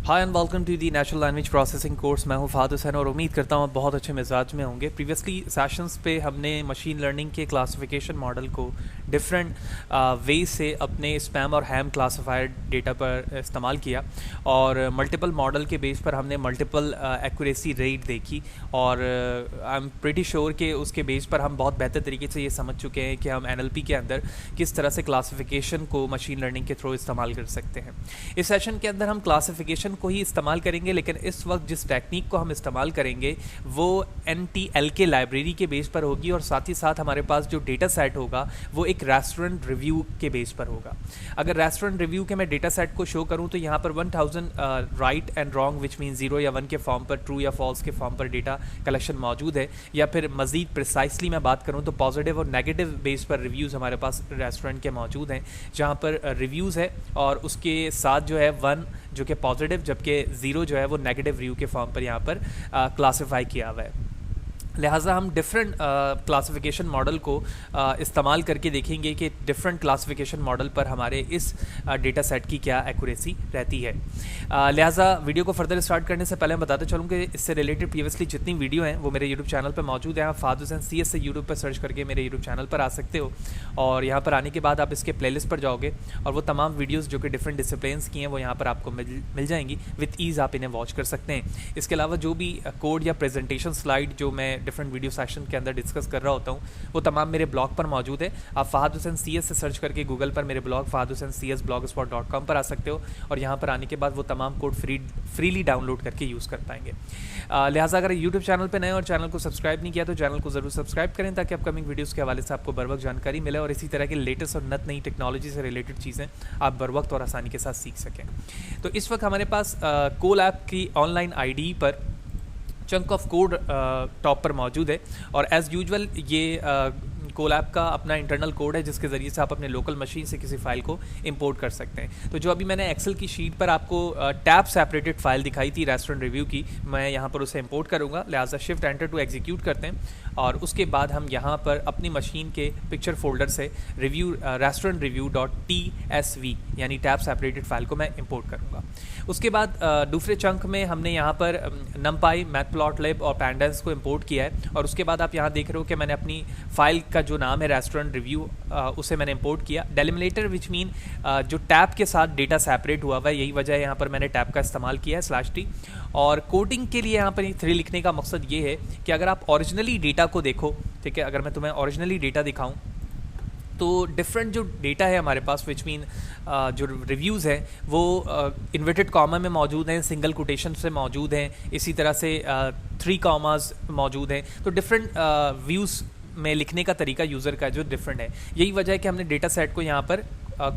Hi and welcome to the natural language processing course. मैं हूं फहद हुसैन और उम्मीद करता हूं आप बहुत अच्छे मिजाज में होंगे। प्रीवियसली सेशंस पे हमने मशीन लर्निंग के क्लासिफिकेशन मॉडल को डिफरेंट वे से अपने स्पैम और हैम क्लासिफायर डेटा पर इस्तेमाल किया और मल्टीपल मॉडल के बेस पर हमने मल्टीपल एक्यूरेसी रेट देखी और आई एम प्रीटी श्योर कि उसके बेस पर हम बहुत बेहतर तरीके से ये समझ चुके हैं कि हम एनएलपी के अंदर किस तरह से क्लासिफिकेशन को मशीन लर्निंग के थ्रू इस्तेमाल कर सकते हैं। इस सेशन के अंदर हम क्लासिफिकेशन को ही इस्तेमाल करेंगे, लेकिन इस वक्त जिस टेक्निक को हम इस्तेमाल करेंगे वो NTLK लाइब्रेरी के बेस पर होगी और साथ ही साथ हमारे पास जो डेटा सेट होगा वो एक रेस्टोरेंट रिव्यू के बेस पर होगा। अगर रेस्टोरेंट रिव्यू के मैं डेटा सेट को शो करूं तो यहाँ पर 1000 right and wrong which mean 0 या 1 के फॉर्म पर, ट्रू या फॉल्स के फॉर्म पर डेटा कलेक्शन मौजूद है। या फिर मजीद प्रिसाइसली मैं बात करूँ तो पॉजिटिव और नेगेटिव बेस पर रिव्यूज़ हमारे पास रेस्टोरेंट के मौजूद हैं, जहाँ पर रिव्यूज़ है और उसके साथ जो है 1 जो कि पॉजिटिव जबकि 0 जो है वो नेगेटिव रिव्यू के फॉर्म पर यहाँ पर क्लासिफाई किया हुआ है। लिहाजा हम डिफरेंट क्लासिफिकेशन मॉडल को इस्तेमाल करके देखेंगे कि डिफरेंट क्लासिफिकेशन मॉडल पर हमारे इस डेटा सेट की क्या एक्यूरेसी रहती है। लिहाजा वीडियो को फर्दर स्टार्ट करने से पहले मैं बताते चलूँ कि इससे रिलेटेड प्रीवियसली जितनी वीडियो हैं वो मेरे यूट्यूब चैनल पर मौजूद हैं। आप फहद हुसैन CS से यूट्यूब पर सर्च करके मेरे यूट्यूब चैनल पर आ सकते हो और यहाँ पर आने के बाद आप इसके प्लेलिस्ट पर जाओगे और वो तमाम वीडियोज़ जो कि डिफरेंट डिसिप्लिन्स की हैं वो यहाँ पर आपको मिल जाएंगी। विथ ईज़ आप इन्हें वॉच कर सकते हैं। इसके अलावा जो भी कोड या प्रेजेंटेशन स्लाइड जो मैं डिफरेंट वीडियो सेशन के अंदर डिस्कस कर रहा होता हूँ वो तमाम मेरे ब्लॉग पर मौजूद है। आप फहद हुसैन CS से सर्च करके गूगल पर मेरे ब्लॉग fahadhusaincs blogspot.com पर आ सकते हो और यहाँ पर आने के बाद वो तमाम कोड फ्रीली डाउनलोड करके यूज़ कर पाएंगे। लिहाजा अगर यूट्यूब चैनल पर नए और चैनल को सब्सक्राइब नहीं किया तो चैनल को ज़रूर सब्सक्राइब करें ताकि अपकमिंग वीडियोज़ के हवाले से आपको बर वक्त जानकारी मिले और इसी तरह की लेटेस्ट और नई टेक्नोलॉजी से रिलेटेड चीज़ें आप बर वक्त और आसानी के साथ सीख सकें। तो इस वक्त हमारे पास कोल ऐप की ऑनलाइन ID पर चंक ऑफ कोड टॉप पर मौजूद है और एज़ यूजुअल ये कोल ऐप का अपना इंटरनल कोड है जिसके ज़रिए से आप अपने लोकल मशीन से किसी फाइल को इंपोर्ट कर सकते हैं। तो जो अभी मैंने एक्सेल की शीट पर आपको टैब सेपरेटेड फाइल दिखाई थी रेस्टोरेंट रिव्यू की, मैं यहाँ पर उसे इंपोर्ट करूँगा। लिहाजा शिफ्ट एंटर टू एग्जीक्यूट करते हैं और उसके बाद हम यहाँ पर अपनी मशीन के पिक्चर फोल्डर से रेस्टोरेंट रिव्यू .tsv यानी टैब सेपरेटेड फाइल को मैं इंपोर्ट करूँगा। उसके बाद दूसरे चंक में हमने यहाँ पर numpy, मैटप्लॉटलिब और pandas को इंपोर्ट किया है और उसके बाद आप यहाँ देख रहे हो कि मैंने अपनी फाइल का जो नाम है रेस्टोरेंट रिव्यू उसे मैंने इंपोर्ट किया। डेलिमिनेटर विच मीन जो टैब के साथ डेटा सेपरेट हुआ हुआ है, यही वजह है यहाँ पर मैंने टैब का इस्तेमाल किया है /t। और कोडिंग के लिए यहाँ पर 3 लिखने का मकसद ये है कि अगर आप ओरिजिनली डेटा को देखो, ठीक है, अगर मैं तुम्हें ओरिजिनली डेटा दिखाऊँ तो डिफरेंट जो डेटा है हमारे पास विच मीन जो रिव्यूज़ हैं वो इन्वर्टेड कॉमा में मौजूद हैं, सिंगल कोटेशन से मौजूद हैं, इसी तरह से 3 कॉमास मौजूद हैं। तो डिफरेंट व्यूज़ में लिखने का तरीका यूज़र का जो डिफरेंट है, यही वजह है कि हमने डेटा सेट को यहाँ पर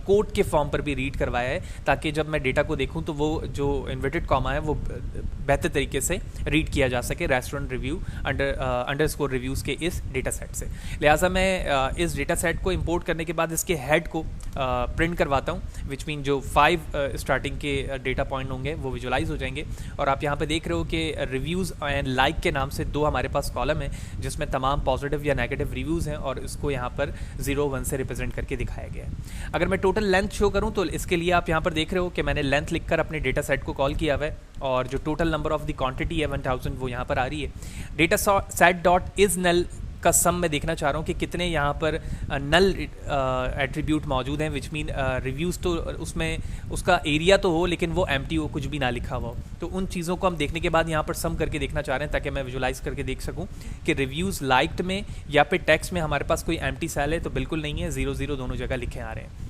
कोड के फॉर्म पर भी रीड करवाया है ताकि जब मैं डेटा को देखूं तो वो जो इन्वर्टेड कॉमा है वो बेहतर तरीके से रीड किया जा सके रेस्टोरेंट रिव्यू अंडरस्कोर रिव्यूज़ के इस डेटा सेट से। लिहाजा मैं इस डेटा सेट को इंपोर्ट करने के बाद इसके हेड को प्रिंट करवाता हूँ विच मीन जो 5 स्टार्टिंग के डेटा पॉइंट होंगे वो विजुलाइज हो जाएंगे और आप यहाँ पे देख रहे हो कि रिव्यूज़ एंड लाइक के नाम से 2 हमारे पास कॉलम है जिसमें तमाम पॉजिटिव या नेगेटिव रिव्यूज़ हैं और इसको यहाँ पर 0-1 से रिप्रेजेंट करके दिखाया गया है। अगर मैं टोटल लेंथ शो करूं तो इसके लिए आप यहाँ पर देख रहे हो कि मैंने लेंथ लिखकर अपने डेटा सेट को कॉल किया हुआ है और जो total number of the quantity है 1000 वो यहाँ पर आ रही है। Data set dot is null का सम मैं देखना चाह रहा हूँ कि कितने यहाँ पर नल एट्रीब्यूट मौजूद हैं विच मीन रिव्यूज़ तो उसमें उसका एरिया तो हो लेकिन वो एम्प्टी हो, कुछ भी ना लिखा हुआ हो। तो उन चीज़ों को हम देखने के बाद यहाँ पर सम करके देखना चाह रहे हैं ताकि मैं विजुलाइज करके देख सकूँ कि रिव्यूज़ लाइक्ड में या फिर टेक्स्ट में हमारे पास कोई एम्प्टी सेल है तो बिल्कुल नहीं है, 0-0 दोनों जगह लिखे आ रहे हैं।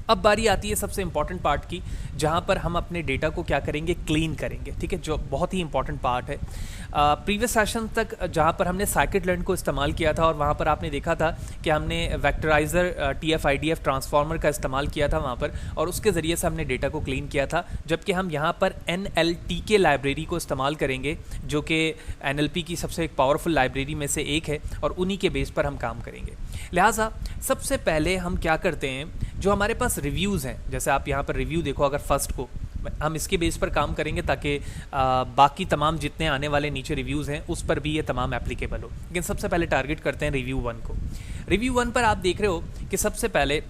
अब बारी आती है सबसे इंपॉर्टेंट पार्ट की जहाँ पर हम अपने डेटा को क्या करेंगे, क्लीन करेंगे, ठीक है, जो बहुत ही इंपॉर्टेंट पार्ट है। प्रीवियस सेशन तक जहाँ पर हमने साइकिट-लर्न को इस्तेमाल किया था और वहाँ पर आपने देखा था कि हमने वेक्टराइजर TF-IDF ट्रांसफार्मर का इस्तेमाल किया था वहाँ पर और उसके ज़रिए से हमने डेटा को क्लीन किया था, जबकि हम यहाँ पर NLTK लाइब्रेरी को इस्तेमाल करेंगे जो कि NLP की सबसे एक पावरफुल लाइब्रेरी में से एक है और उन्हीं के बेस पर हम काम करेंगे। लिहाजा सबसे पहले हम क्या करते हैं, जो हमारे पास रिव्यूज़ हैं, जैसे आप यहाँ पर रिव्यू देखो, अगर फर्स्ट को हम इसके बेस पर काम करेंगे ताकि बाकी तमाम जितने आने वाले नीचे रिव्यूज़ हैं उस पर भी ये तमाम एप्लीकेबल हो। लेकिन सबसे पहले टारगेट करते हैं रिव्यू 1 को। रिव्यू 1 पर आप देख रहे हो कि सबसे पहले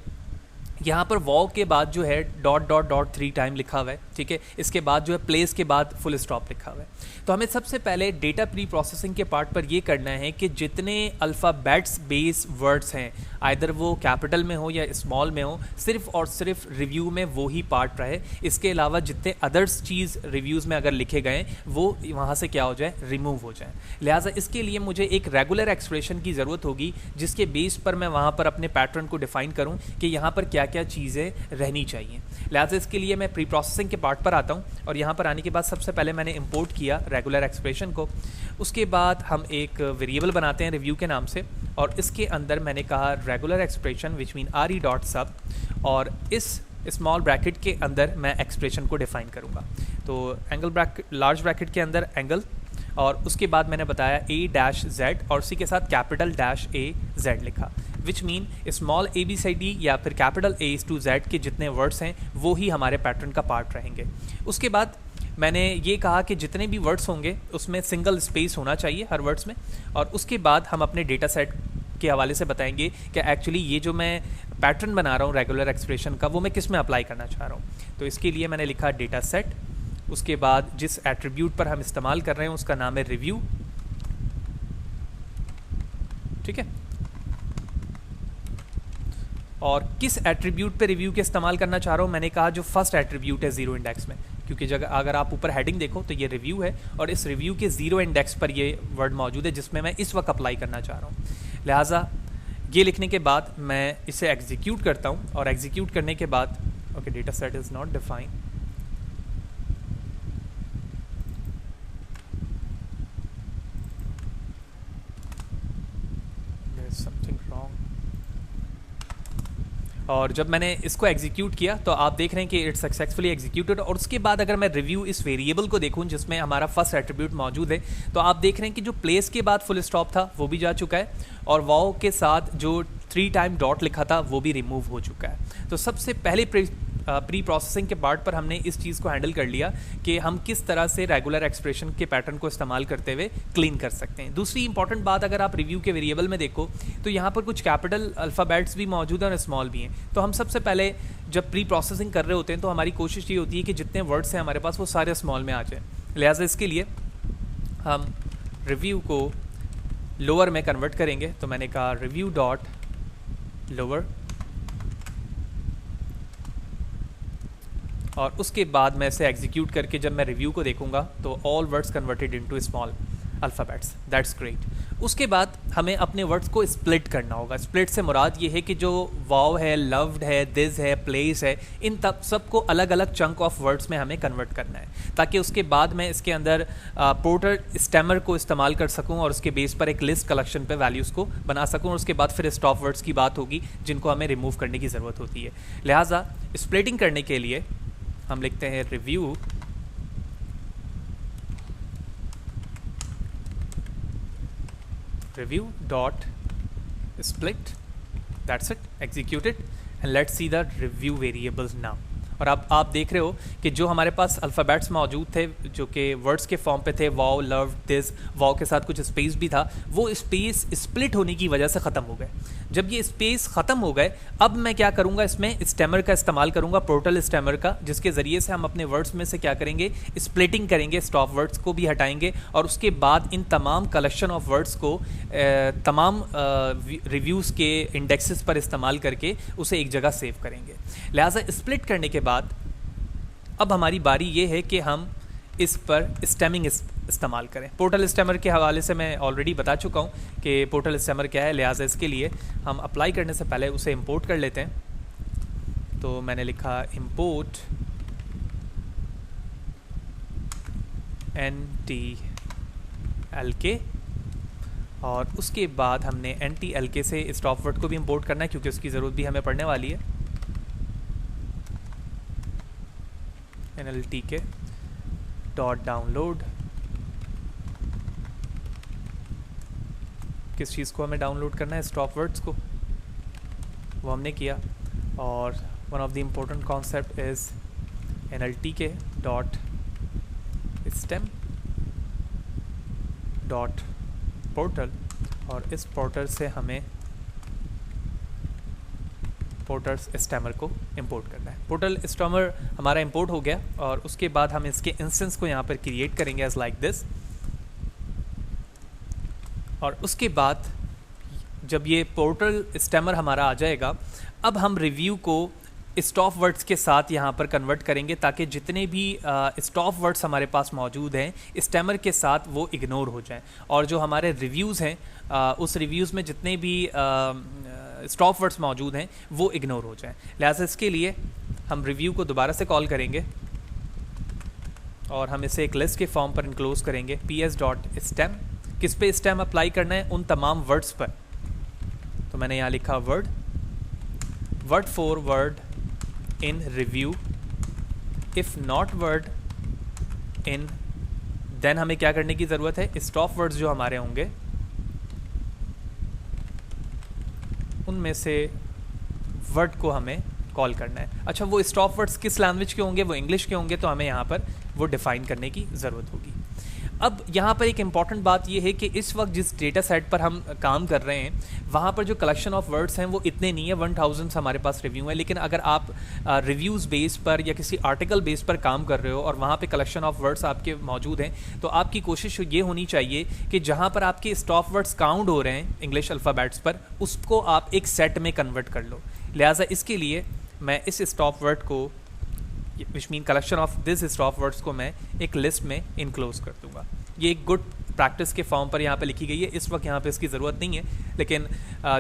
यहाँ पर वॉव के बाद जो है डॉट डॉट डॉट 3 टाइम लिखा हुआ है, ठीक है। इसके बाद जो है प्लेस के बाद फुल स्टॉप लिखा हुआ है। तो हमें सबसे पहले डेटा प्री प्रोसेसिंग के पार्ट पर ये करना है कि जितने अल्फ़ाबेट्स बेस वर्ड्स हैं, आइदर वो कैपिटल में हो या स्मॉल में हो, सिर्फ और सिर्फ रिव्यू में वो ही पार्ट रहे। इसके अलावा जितने अदर्स चीज़ रिव्यूज़ में अगर लिखे गए वो वहाँ से क्या हो जाए, रिमूव हो जाए। लिहाजा इसके लिए मुझे एक रेगुलर एक्सप्रेशन की ज़रूरत होगी जिसके बेस पर मैं वहाँ पर अपने पैटर्न को डिफाइन करूँ कि यहाँ पर क्या क्या चीज़ें रहनी चाहिए। लिहाजा इसके लिए मैं प्री प्रोसेसिंग के पार्ट पर आता हूँ और यहाँ पर आने के बाद सबसे पहले मैंने इंपोर्ट किया रेगुलर एक्सप्रेशन को। उसके बाद हम एक वेरिएबल बनाते हैं रिव्यू के नाम से और इसके अंदर मैंने कहा रेगुलर एक्सप्रेशन विच मीन रे डॉट सब, और इस स्मॉल ब्रैकेट के अंदर मैं एक्सप्रेशन को डिफाइन करूँगा। तो एंगल ब्रैकेट, लार्ज ब्रैकेट के अंदर एंगल, और उसके बाद मैंने बताया A-Z और उसी के साथ कैपिटल -A-Z लिखा, विच मीन स्मॉल ABCD या फिर कैपिटल A-Z के जितने वर्ड्स हैं वो ही हमारे पैटर्न का पार्ट रहेंगे। उसके बाद मैंने ये कहा कि जितने भी वर्ड्स होंगे उसमें सिंगल स्पेस होना चाहिए हर वर्ड्स में, और उसके बाद हम अपने डेटा सेट के हवाले से बताएंगे कि एक्चुअली ये जो मैं पैटर्न बना रहा हूँ रेगुलर एक्सप्रेशन का वो मैं किस में अप्लाई करना चाह रहा हूँ। तो इसके लिए मैंने लिखा डेटा सेट, उसके बाद जिस एट्रीब्यूट पर हम इस्तेमाल कर रहे हैं उसका नाम है रिव्यू, ठीक है। और किस एट्रीब्यूट पे रिव्यू के इस्तेमाल करना चाह रहा हूँ, मैंने कहा जो फर्स्ट एट्रीब्यूट है जीरो इंडेक्स में, क्योंकि जगह अगर आप ऊपर हेडिंग देखो तो ये रिव्यू है और इस रिव्यू के जीरो इंडेक्स पर ये वर्ड मौजूद है जिसमें मैं इस वक्त अप्लाई करना चाह रहा हूँ। लिहाजा ये लिखने के बाद मैं इसे एग्जीक्यूट करता हूँ और एग्जीक्यूट करने के बाद okay, data set is not defined, something wrong. और जब मैंने इसको एग्जीक्यूट किया तो आप देख रहे हैं कि इट्स सक्सेसफुली एग्जीक्यूटेड। और उसके बाद अगर मैं रिव्यू इस वेरिएबल को देखूं जिसमें हमारा फर्स्ट एट्रीब्यूट मौजूद है, तो आप देख रहे हैं कि जो प्लेस के बाद फुल स्टॉप था वो भी जा चुका है और वाओ के साथ जो 3 टाइम डॉट लिखा था वो भी रिमूव हो चुका है। तो सबसे पहले प्री प्रोसेसिंग के पार्ट पर हमने इस चीज़ को हैंडल कर लिया कि हम किस तरह से रेगुलर एक्सप्रेशन के पैटर्न को इस्तेमाल करते हुए क्लीन कर सकते हैं। दूसरी इंपॉर्टेंट बात, अगर आप रिव्यू के वेरिएबल में देखो तो यहाँ पर कुछ कैपिटल अल्फ़ाबेट्स भी मौजूद हैं और स्मॉल भी हैं। तो हम सबसे पहले जब प्री प्रोसेसिंग कर रहे होते हैं तो हमारी कोशिश ये होती है कि जितने वर्ड्स हैं हमारे पास वो सारे स्मॉल में आ जाए। लिहाजा इसके लिए हम रिव्यू को लोअर में कन्वर्ट करेंगे। तो मैंने कहा रिव्यू डॉट लोअर, और उसके बाद मैं इसे एग्जीक्यूट करके जब मैं रिव्यू को देखूंगा तो all words converted into small alphabets, that's great. उसके बाद हमें अपने वर्ड्स को स्प्लिट करना होगा। स्प्लिट से मुराद ये है कि जो वाव है, लव्ड है, दिस है, प्लेस है, इन तब सबको अलग अलग चंक ऑफ वर्ड्स में हमें कन्वर्ट करना है, ताकि उसके बाद मैं इसके अंदर पोर्टर स्टेमर को इस्तेमाल कर सकूं और उसके बेस पर एक लिस्ट कलेक्शन पे वैल्यूज़ को बना सकूं। और उसके बाद फिर स्टॉप वर्ड्स की बात होगी जिनको हमें रिमूव करने की ज़रूरत होती है। लिहाजा स्प्लिटिंग करने के लिए हम लिखते हैं review dot split, that's it, executed, and let's see the review variables now. और अब आप देख रहे हो कि जो हमारे पास अल्फ़ाबेट्स मौजूद थे जो कि वर्ड्स के फॉर्म पे थे, वाव, लव, दिस, वाव के साथ कुछ स्पेस भी था, वो स्पेस स्प्लिट होने की वजह से ख़त्म हो गए। जब ये स्पेस ख़त्म हो गए, अब मैं क्या करूँगा, इसमें स्टेमर का इस्तेमाल करूँगा, पोर्टल स्टेमर का, जिसके ज़रिए से हम अपने वर्ड्स में से क्या करेंगे, स्प्लिटिंग करेंगे, स्टॉप वर्ड्स को भी हटाएंगे और उसके बाद इन तमाम कलेक्शन ऑफ वर्ड्स को तमाम रिव्यूज़ के इंडेक्सेस पर इस्तेमाल करके उसे एक जगह सेव करेंगे। लिहाजा स्प्लिट करने के बाद अब हमारी बारी ये है कि हम इस पर स्टेमिंग इस्तेमाल करें। पोर्टल स्टेमर के हवाले से मैं ऑलरेडी बता चुका हूँ कि पोर्टल स्टेमर क्या है। लिहाजा इसके लिए हम अप्लाई करने से पहले उसे इंपोर्ट कर लेते हैं। तो मैंने लिखा इंपोर्ट NTLK, और उसके बाद हमने NTLK से स्टॉप वर्ड को भी इंपोर्ट करना है क्योंकि उसकी ज़रूरत भी हमें पड़ने वाली है। NLTK डॉट डाउनलोड, किस चीज़ को हमें डाउनलोड करना है, स्टॉप वर्ड्स को, वो हमने किया। और one of the important concept is NLTK dot stem dot portal, और इस पोर्टल से हमें पोर्टर स्टैमर को इंपोर्ट करना है। पोर्टल स्टैमर हमारा इंपोर्ट हो गया और उसके बाद हम इसके इंस्टेंस को यहाँ पर क्रिएट करेंगे एज लाइक दिस। और उसके बाद जब ये पोर्टल स्टैमर हमारा आ जाएगा, अब हम रिव्यू को स्टॉप वर्ड्स के साथ यहाँ पर कन्वर्ट करेंगे ताकि जितने भी स्टॉप वर्ड्स हमारे पास मौजूद हैं स्टैमर के साथ वो इग्नोर हो जाएं, और जो हमारे रिव्यूज़ हैं उस रिव्यूज़ में जितने भी स्टॉप वर्ड्स मौजूद हैं वो इग्नोर हो जाएं। लिहाजा इसके लिए हम रिव्यू को दोबारा से कॉल करेंगे और हम इसे एक लिस्ट के फॉर्म पर इनक्लोज करेंगे। ps.stem किस पे स्टेम अप्लाई करना है? उन तमाम वर्ड्स पर। तो मैंने यहाँ लिखा word for word in review, if not word in, then हमें क्या करने की ज़रूरत है? स्टॉप वर्ड्स जो हमारे होंगे उनमें से वर्ड को हमें कॉल करना है। अच्छा, वो स्टॉप वर्ड्स किस लैंग्वेज के होंगे? वो इंग्लिश के होंगे, तो हमें यहाँ पर वो डिफाइन करने की ज़रूरत होगी। अब यहाँ पर एक इम्पॉर्टेंट बात ये है कि इस वक्त जिस डेटा सेट पर हम काम कर रहे हैं वहाँ पर जो कलेक्शन ऑफ वर्ड्स हैं वो इतने नहीं है, 1000 हमारे पास रिव्यू है। लेकिन अगर आप रिव्यूज़ बेस पर या किसी आर्टिकल बेस पर काम कर रहे हो और वहाँ पे कलेक्शन ऑफ वर्ड्स आपके मौजूद हैं, तो आपकी कोशिश ये होनी चाहिए कि जहाँ पर आपके स्टॉप वर्ड्स काउंट हो रहे हैं इंग्लिश अल्फ़ाबेट्स पर, उसको आप एक सेट में कन्वर्ट कर लो। लिहाजा इसके लिए मैं इस स्टॉप वर्ड को, which mean collection of this stop words को मैं एक लिस्ट में इनक्लोज कर दूंगा। ये एक गुड प्रैक्टिस के फॉर्म पर यहाँ पे लिखी गई है। इस वक्त यहाँ पे इसकी ज़रूरत नहीं है, लेकिन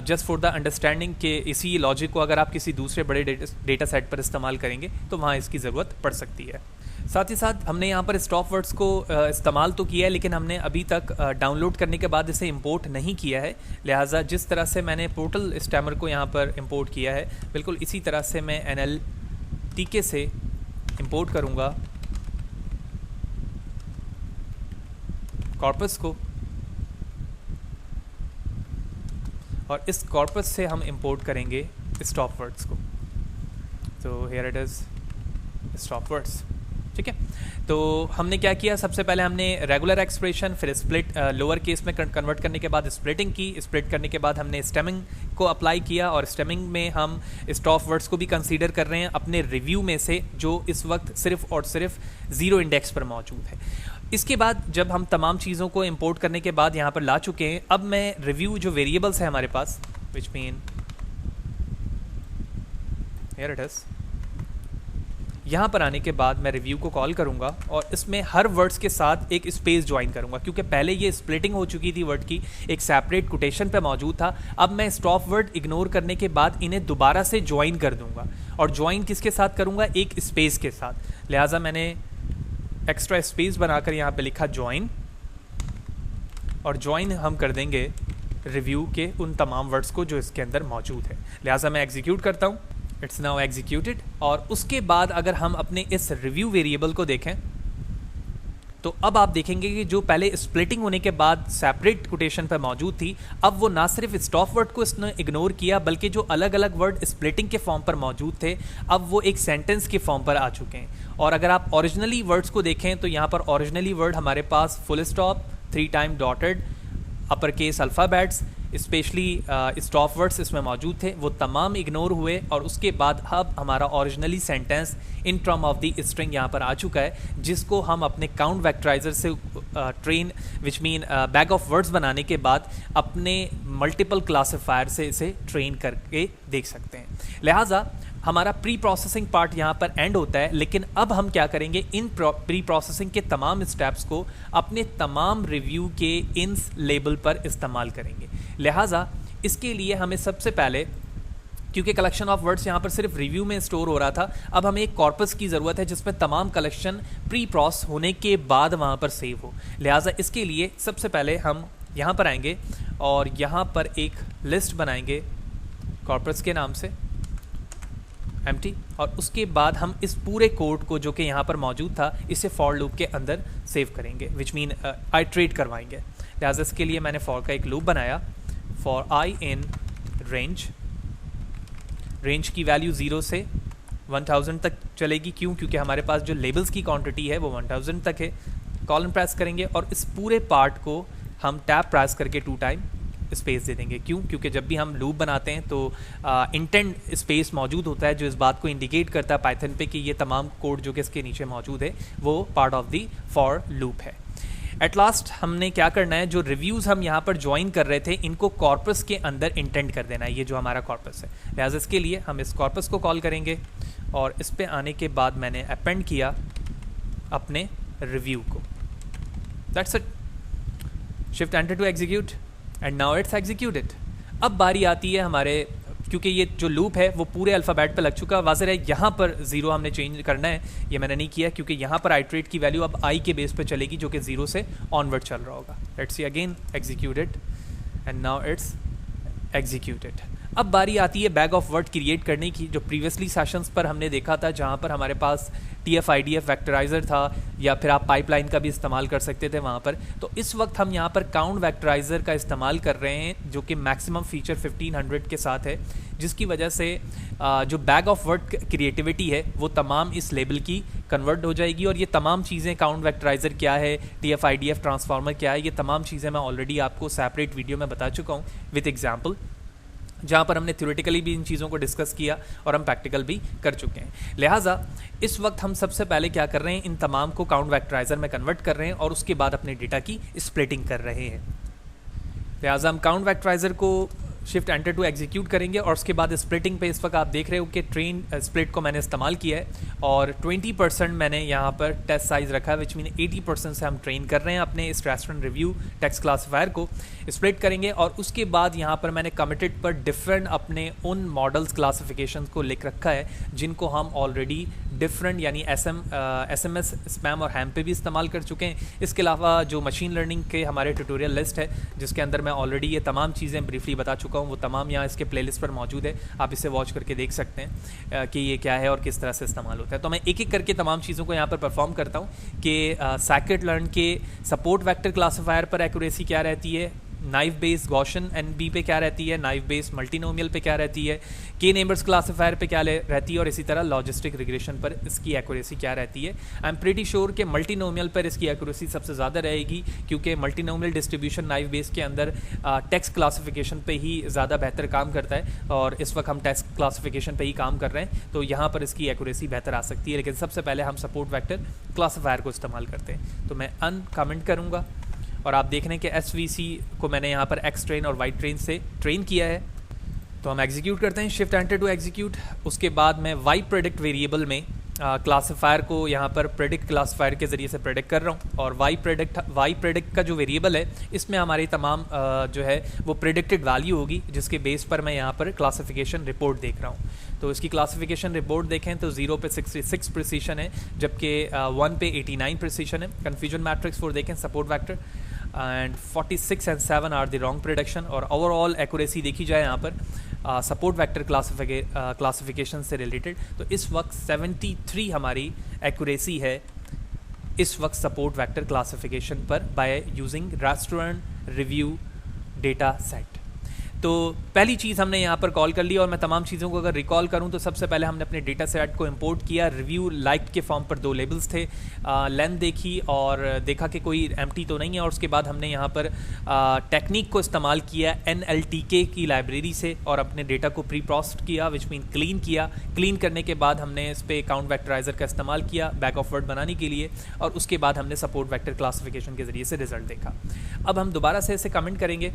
जस्ट फॉर द अंडरस्टैंडिंग के इसी लॉजिक को अगर आप किसी दूसरे बड़े डेटा सेट पर इस्तेमाल करेंगे तो वहाँ इसकी ज़रूरत पड़ सकती है। साथ ही साथ हमने यहाँ पर स्टॉप वर्ड्स को इस्तेमाल तो किया है, लेकिन हमने अभी तक डाउनलोड करने के बाद इसे इंपोर्ट नहीं किया है। लिहाजा जिस तरह से मैंने पोर्टल स्टैमर को यहाँ पर इंपोर्ट किया है, बिल्कुल इसी तरह से मैं NLTK से इंपोर्ट करूँगा कॉर्पस को, और इस कॉर्पस से हम इंपोर्ट करेंगे स्टॉप वर्ड्स को। तो here it is stop words. ठीक है, तो हमने क्या किया? सबसे पहले हमने रेगुलर एक्सप्रेशन, फिर स्प्लिट लोअर केस में कन्वर्ट करने के बाद स्प्लिटिंग की। स्प्लिट करने के बाद हमने स्टेमिंग को अप्लाई किया, और स्टेमिंग में हम स्टॉप वर्ड्स को भी कंसीडर कर रहे हैं अपने रिव्यू में से, जो इस वक्त सिर्फ और सिर्फ 0 इंडेक्स पर मौजूद है। इसके बाद जब हम तमाम चीज़ों को इंपोर्ट करने के बाद यहाँ पर ला चुके हैं, अब मैं रिव्यू जो वेरिएबल्स है हमारे पास, which mean here it is, यहाँ पर आने के बाद मैं रिव्यू को कॉल करूँगा और इसमें हर वर्ड्स के साथ एक स्पेस ज्वाइन करूँगा, क्योंकि पहले ये स्प्लिटिंग हो चुकी थी वर्ड की, एक सेपरेट कोटेशन पे मौजूद था। अब मैं स्टॉप वर्ड इग्नोर करने के बाद इन्हें दोबारा से ज्वाइन कर दूँगा, और ज्वाइन किसके साथ करूँगा? एक स्पेस के साथ। लिहाजा मैंने एक्स्ट्रा स्पेस बनाकर यहाँ पे लिखा ज्वाइन, और ज्वाइन हम कर देंगे रिव्यू के उन तमाम वर्ड्स को जो इसके अंदर मौजूद है। लिहाजा मैं एग्जीक्यूट करता हूँ, इट्स नाउ एग्जीक्यूटेड। और उसके बाद अगर हम अपने इस रिव्यू वेरिएबल को देखें तो अब आप देखेंगे कि जो पहले स्प्लिटिंग होने के बाद सेपरेट कोटेशन पर मौजूद थी, अब वो ना सिर्फ स्टॉप वर्ड को इसने इग्नोर किया, बल्कि जो अलग अलग वर्ड स्प्लिटिंग के फॉर्म पर मौजूद थे अब वो एक सेंटेंस के फॉर्म पर आ चुके हैं। और अगर आप ओरिजिनली वर्ड्स को देखें तो यहाँ पर ओरिजिनली वर्ड हमारे पास full stop, 3 time dotted, upper case alphabets, specially stop words इसमें मौजूद थे, वो तमाम इग्नोर हुए। और उसके बाद अब हमारा originally sentence in term of the string यहाँ पर आ चुका है, जिसको हम अपने काउंट वेक्टराइजर से train, which mean bag of words बनाने के बाद अपने मल्टीपल क्लासीफायर से इसे ट्रेन करके देख सकते हैं। लिहाजा हमारा प्री प्रोसेसिंग पार्ट यहाँ पर एंड होता है, लेकिन अब हम क्या करेंगे? इन प्री प्रोसेसिंग के तमाम स्टेप्स को अपने तमाम रिव्यू के इन लेबल पर इस्तेमाल करेंगे। लिहाजा इसके लिए हमें सबसे पहले, क्योंकि कलेक्शन ऑफ वर्ड्स यहाँ पर सिर्फ रिव्यू में स्टोर हो रहा था, अब हमें एक कॉर्पस की ज़रूरत है जिसमें तमाम कलेक्शन प्री प्रोसेस होने के बाद वहाँ पर सेव हो। लिहाजा इसके लिए सबसे पहले हम यहाँ पर आएंगे और यहाँ पर एक लिस्ट बनाएंगे कॉर्पस के नाम से, एम्प्टी, और उसके बाद हम इस पूरे कोड को जो कि यहाँ पर मौजूद था इसे फॉर लूप के अंदर सेव करेंगे, विच मीन आइट्रेट करवाएंगे। लिहाजा इसके लिए मैंने फॉर का एक लूप बनाया, for I in range, range की वैल्यू 0 से 1000 तक चलेगी। क्यों? क्योंकि हमारे पास जो लेबल्स की क्वांटिटी है वो 1000 तक है। कॉलन प्रेस करेंगे और इस पूरे पार्ट को हम टैब प्रेस करके 2 टाइम स्पेस दे देंगे। क्यों? क्योंकि जब भी हम लूप बनाते हैं तो इंटेंड स्पेस मौजूद होता है जो इस बात को इंडिकेट करता है पाइथन पे कि ये तमाम कोड जो कि इसके नीचे मौजूद है वो part of the for loop है। एट लास्ट हमने क्या करना है, जो रिव्यूज़ हम यहाँ पर ज्वाइन कर रहे थे इनको कॉर्पस के अंदर इंटेंड कर देना है, ये जो हमारा कॉर्पस है। लिहाजा इसके लिए हम इस कॉर्पस को कॉल करेंगे और इस पे आने के बाद मैंने अपेंड किया अपने रिव्यू को। That's it. Shift enter to execute and now it's executed. अब बारी आती है हमारे, क्योंकि ये जो लूप है वो पूरे अल्फ़ाबेट पे लग चुका है, वाज़ेह है यहाँ पर 0 हमने चेंज करना है, ये मैंने नहीं किया क्योंकि यहाँ पर आइट्रेट की वैल्यू अब आई के बेस पे चलेगी जो कि 0 से ऑनवर्ड चल रहा होगा। Let's see again executed and now it's executed. अब बारी आती है बैग ऑफ वर्ड क्रिएट करने की, जो प्रीवियसली सेशंस पर हमने देखा था जहाँ पर हमारे पास TF-IDF वेक्टराइज़र था या फिर आप पाइपलाइन का भी इस्तेमाल कर सकते थे वहाँ पर। तो इस वक्त हम यहाँ पर काउंट वेक्टराइज़र का इस्तेमाल कर रहे हैं जो कि मैक्सिमम फीचर 1500 के साथ है, जिसकी वजह से जो बैग ऑफ वर्ड क्रिएटिविटी है वो तमाम इस लेबल की कन्वर्ट हो जाएगी। और ये तमाम चीज़ें, काउंट वेक्टराइज़र क्या है, TF-IDF ट्रांसफार्मर क्या है, ये तमाम चीज़ें मैं ऑलरेडी आपको सेपरेट वीडियो में बता चुका हूँ विद एग्जाम्पल, जहाँ पर हमने थ्योरेटिकली भी इन चीज़ों को डिस्कस किया और हम प्रैक्टिकल भी कर चुके हैं। लिहाजा इस वक्त हम सबसे पहले क्या कर रहे हैं, इन तमाम को काउंट वेक्टराइज़र में कन्वर्ट कर रहे हैं और उसके बाद अपने डेटा की स्प्लिटिंग कर रहे हैं। लिहाजा हम काउंट वेक्टराइज़र को शिफ्ट एंटर टू एग्जीक्यूट करेंगे और उसके बाद स्प्लिटिंग पे इस वक्त आप देख रहे हो कि ट्रेन स्प्लिट को मैंने इस्तेमाल किया है और 20% मैंने यहाँ पर टेस्ट साइज़ रखा है, विच मीन 80% से हम ट्रेन कर रहे हैं अपने इस रेस्टोरेंट रिव्यू टेक्स्ट क्लासिफायर को। स्प्लिट करेंगे और उसके बाद यहाँ पर मैंने कमिटेड पर डिफरेंट अपने उन मॉडल्स क्लासिफिकेशन को लिख रखा है जिनको हम ऑलरेडी डिफरेंट यानी SMS स्पैम और हैम पे भी इस्तेमाल कर चुके हैं। इसके अलावा जो मशीन लर्निंग के हमारे ट्यूटोरियल लिस्ट है जिसके अंदर मैं ऑलरेडी ये तमाम चीज़ें ब्रीफली बता चुका हूँ, वो तमाम यहाँ इसके प्लेलिस्ट पर मौजूद है, आप इसे वॉच करके देख सकते हैं कि ये क्या है और किस तरह से इस्तेमाल होता है। तो मैं एक एक करके तमाम चीज़ों को यहाँ पर परफॉर्म करता हूँ कि साइकिट लर्न के सपोर्ट वेक्टर क्लासिफायर पर एक्यूरेसी क्या रहती है, नाइफ बेस्ड गॉशन NB पे क्या रहती है, नाइफ बेस्ड मल्टीनोमियल पे क्या रहती है, के नेबर्स क्लासिफायर पे क्या रहती है और इसी तरह लॉजिस्टिक रिग्रेशन पर इसकी एक्यूरेसी क्या रहती है। आई एम प्रीटी श्योर कि मल्टीनोमियल पर इसकी एक्यूरेसी सबसे ज़्यादा रहेगी क्योंकि मल्टीनोमियल डिस्ट्रीब्यूशन नाइफ बेस्ड के अंदर टेक्स्ट क्लासिफिकेशन पे ही ज़्यादा बेहतर काम करता है और इस वक्त हम टेक्स्ट क्लासिफिकेशन पे ही काम कर रहे हैं, तो यहाँ पर इसकी एक्यूरेसी बेहतर आ सकती है। लेकिन सबसे पहले हम सपोर्ट वेक्टर क्लासिफायर को इस्तेमाल करते हैं, तो मैं अनकमेंट करूँगा और आप देख रहे हैं कि SVC को मैंने यहाँ पर X ट्रेन और Y ट्रेन से ट्रेन किया है। तो हम एग्जीक्यूट करते हैं, शिफ्ट एंटर टू एग्जीक्यूट। उसके बाद मैं Y प्रेडिक्ट वेरिएबल में क्लासिफायर को यहाँ पर प्रेडिक्ट क्लासिफायर के ज़रिए से प्रेडिक्ट कर रहा हूँ और Y प्रेडिक्ट का जो वेरिएबल है इसमें हमारी तमाम जो है वो प्रेडिक्टेड वैल्यू होगी जिसके बेस पर मैं यहाँ पर क्लासिफिकेशन रिपोर्ट देख रहा हूँ। तो इसकी क्लासिफिकेशन रिपोर्ट देखें तो 0 पे 66 प्रिसीशन है जबकि 1 पे 89 प्रिसीशन है। कन्फ्यूजन मैट्रिक्स फॉर देखें support vector and 46 and 7 are the wrong prediction. और ओवरऑल एक्यूरेसी देखी जाए यहाँ पर सपोर्ट वेक्टर क्लासिफिकेशन से रिलेटेड तो इस वक्त 73 हमारी एक्यूरेसी है इस वक्त सपोर्ट वेक्टर क्लासिफिकेशन पर by using restaurant review data set. तो पहली चीज़ हमने यहाँ पर कॉल कर ली और मैं तमाम चीज़ों को अगर रिकॉल करूँ तो सबसे पहले हमने अपने डेटा सेट को इंपोर्ट किया। रिव्यू लाइक के फॉर्म पर 2 लेबल्स थे, लेंथ देखी और देखा कि कोई एम्प्टी तो नहीं है और उसके बाद हमने यहाँ पर टेक्निक को इस्तेमाल किया NLTK की लाइब्रेरी से और अपने डेटा को प्री प्रोसेस किया विच मीन क्लीन किया। क्लीन करने के बाद हमने इस पर काउंट वेक्टराइजर का इस्तेमाल किया बैग ऑफ वर्ड बनाने के लिए और उसके बाद हमने सपोर्ट वेक्टर क्लासिफिकेशन के ज़रिए से रिजल्ट देखा। अब हम दोबारा से इसे कमेंट करेंगे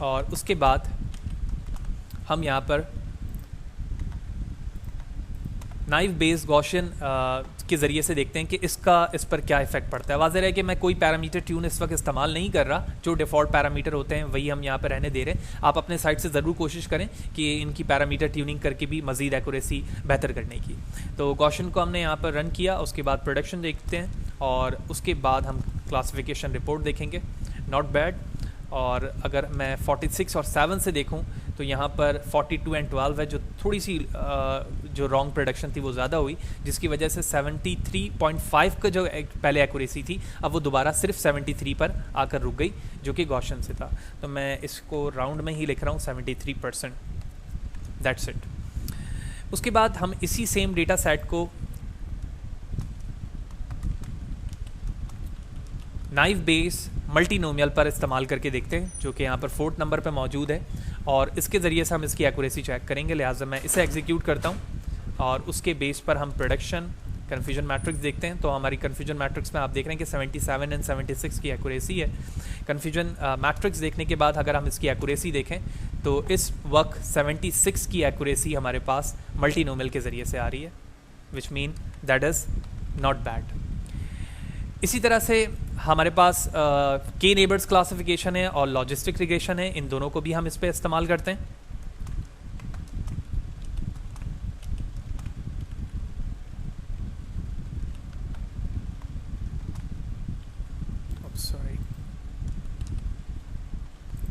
और उसके बाद हम यहाँ पर नाइफ बेस्ड गॉशियन के ज़रिए से देखते हैं कि इस पर क्या इफेक्ट पड़ता है। वाज़ेह है कि मैं कोई पैरामीटर ट्यून इस वक्त इस्तेमाल नहीं कर रहा, जो डिफ़ॉल्ट पैरामीटर होते हैं वही हम यहाँ पर रहने दे रहे हैं। आप अपने साइड से ज़रूर कोशिश करें कि इनकी पैरामीटर ट्यूनिंग करके भी मज़ीद एक्यूरेसी बेहतर करने की। तो गॉशियन को हमने यहाँ पर रन किया, उसके बाद प्रोडक्शन देखते हैं और उसके बाद हम क्लासिफिकेशन रिपोर्ट देखेंगे। Not bad. और अगर मैं 46 और 7 से देखूं तो यहाँ पर 42 and 12 है, जो थोड़ी सी जो रॉन्ग प्रोडक्शन थी वो ज़्यादा हुई जिसकी वजह से 73.5 का जो पहले एक्यूरेसी थी अब वो दोबारा सिर्फ 73 पर आकर रुक गई जो कि गॉशन से था। तो मैं इसको राउंड में ही लिख रहा हूँ 73%। That's it. उसके बाद हम इसी सेम डेटा सेट को नाइफ बेस मल्टीनोमियल पर इस्तेमाल करके देखते हैं, जो कि यहाँ पर 4th नंबर पे मौजूद है, और इसके ज़रिए से हम इसकी एक्यूरेसी चेक करेंगे। लिहाजा मैं इसे एग्जीक्यूट करता हूँ और उसके बेस पर हम प्रोडक्शन कन्फ्यूजन मैट्रिक्स देखते हैं। तो हमारी कन्फ्यूजन मैट्रिक्स में आप देख रहे हैं कि 77 एंड 76 की एक्यूरेसी है। कन्फ्यूजन मैट्रिक्स देखने के बाद अगर हम इसकी एक्यूरेसी देखें तो इस वक्त 76 की एक्यूरेसी हमारे पास मल्टीनोमियल के ज़रिए से आ रही है, which mean that is not bad. इसी तरह से हमारे पास के नेबर्स क्लासिफिकेशन है और लॉजिस्टिक रिग्रेशन है, इन दोनों को भी हम इस पर इस्तेमाल करते हैं।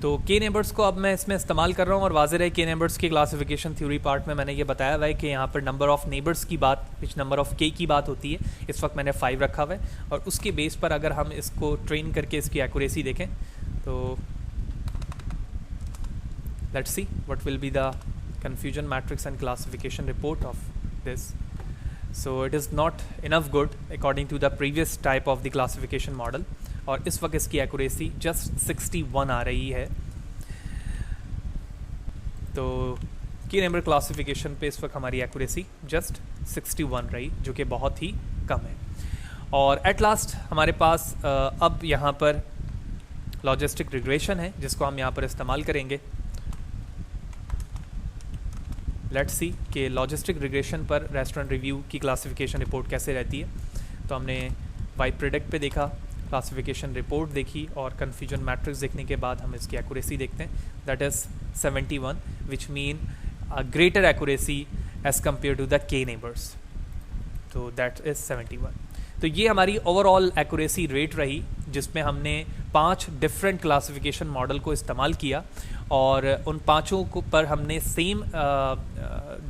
तो के नेबर्स को अब मैं इसमें इस्तेमाल कर रहा हूँ और वाज़ेह है के नेबर्स के क्लासिफिकेशन थ्योरी पार्ट में मैंने ये बताया हुआ है कि यहाँ पर नंबर ऑफ़ नेबर्स की बात विच नंबर ऑफ़ के की बात होती है। इस वक्त मैंने 5 रखा हुआ है और उसके बेस पर अगर हम इसको ट्रेन करके इसकी एक्यूरेसी देखें तो let's see what will be the confusion matrix and classification report of this. So it is not enough good according to the previous type of the classification model, और इस वक्त इसकी एक्यूरेसी जस्ट 61 आ रही है। तो की नंबर क्लासिफिकेशन पे इस वक्त हमारी एक्यूरेसी जस्ट 61 रही, जो कि बहुत ही कम है। और एट लास्ट हमारे पास अब यहाँ पर लॉजिस्टिक रिग्रेशन है, जिसको हम यहाँ पर इस्तेमाल करेंगे। लेट्स सी कि लॉजिस्टिक रिग्रेशन पर रेस्टोरेंट रिव्यू की क्लासिफिकेशन रिपोर्ट कैसे रहती है। तो हमने वाई प्रोडक्ट पे देखा, क्लासिफिकेशन रिपोर्ट देखी और कन्फ्यूजन मैट्रिक्स देखने के बाद हम इसकी एक्यूरेसी देखते हैं, that is 71, which mean greater accuracy as compare to the K neighbours. तो दैट इज़ 71। तो ये हमारी ओवरऑल एक्यूरेसी रेट रही, जिसमें हमने 5 डिफरेंट क्लासिफिकेशन मॉडल को इस्तेमाल किया और उन पाँचों को पर हमने सेम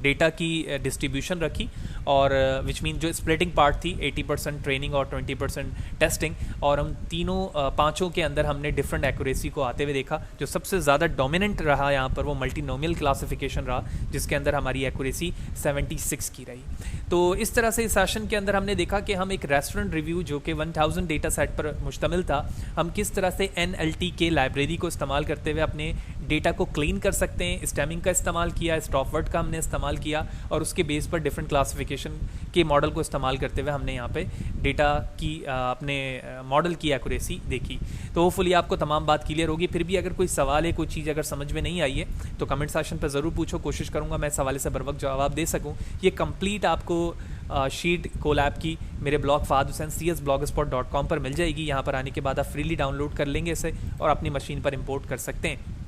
डेटा की डिस्ट्रीब्यूशन रखी, और विच मीन जो स्प्लिटिंग पार्ट थी 80% ट्रेनिंग और 20% टेस्टिंग, और हम तीनों पाँचों के अंदर हमने डिफरेंट एक्यूरेसी को आते हुए देखा। जो सबसे ज़्यादा डोमिनेंट रहा यहाँ पर वो मल्टीनोमियल क्लासिफिकेशन रहा, जिसके अंदर हमारी एक्यूरेसी 76 की रही। तो इस तरह से इस सेशन के अंदर हमने देखा कि हम एक रेस्टोरेंट रिव्यू जो कि 1000 डेटा सेट पर मुश्तमिल था, हम किस तरह से NLTK लाइब्रेरी को इस्तेमाल करते हुए अपने डेटा को क्लीन कर सकते हैं। स्टेमिंग का इस्तेमाल किया, स्टॉपवर्ड का हमने इस्तेमाल किया, और उसके बेस पर डिफरेंट क्लासिफिकेशन के मॉडल को इस्तेमाल करते हुए हमने यहाँ पे डेटा की अपने मॉडल की एक्यूरेसी देखी। तो होपफुली आपको तमाम बात क्लियर होगी। फिर भी अगर कोई सवाल है, कोई चीज़ अगर समझ में नहीं आई है तो कमेंट सेक्शन पर ज़रूर पूछो, कोशिश करूँगा मैं इस हवाले से बर वक्त जवाब दे सकूँ। ये कंप्लीट आपको शीट कोलैब की मेरे ब्लॉग fahadhussain.cs.blogspot.com पर मिल जाएगी। यहाँ पर आने के बाद आप फ्रीली डाउनलोड कर लेंगे इसे और अपनी मशीन पर इंपोर्ट कर सकते हैं।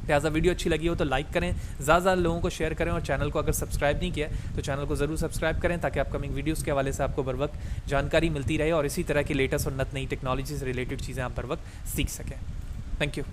लिहाजा वीडियो अच्छी लगी हो तो लाइक करें, ज़्यादा लोगों को शेयर करें, और चैनल को अगर सब्सक्राइब नहीं किया तो चैनल को ज़रूर सब्सक्राइब करें, ताकि अपकमिंग वीडियोस के हवाले से आपको बर वक्त जानकारी मिलती रहे और इसी तरह की लेटेस्ट और नई टेक्नोलॉजी से रिलेटेड चीज़ें आप बर वक्त सीख सकें। Thank you.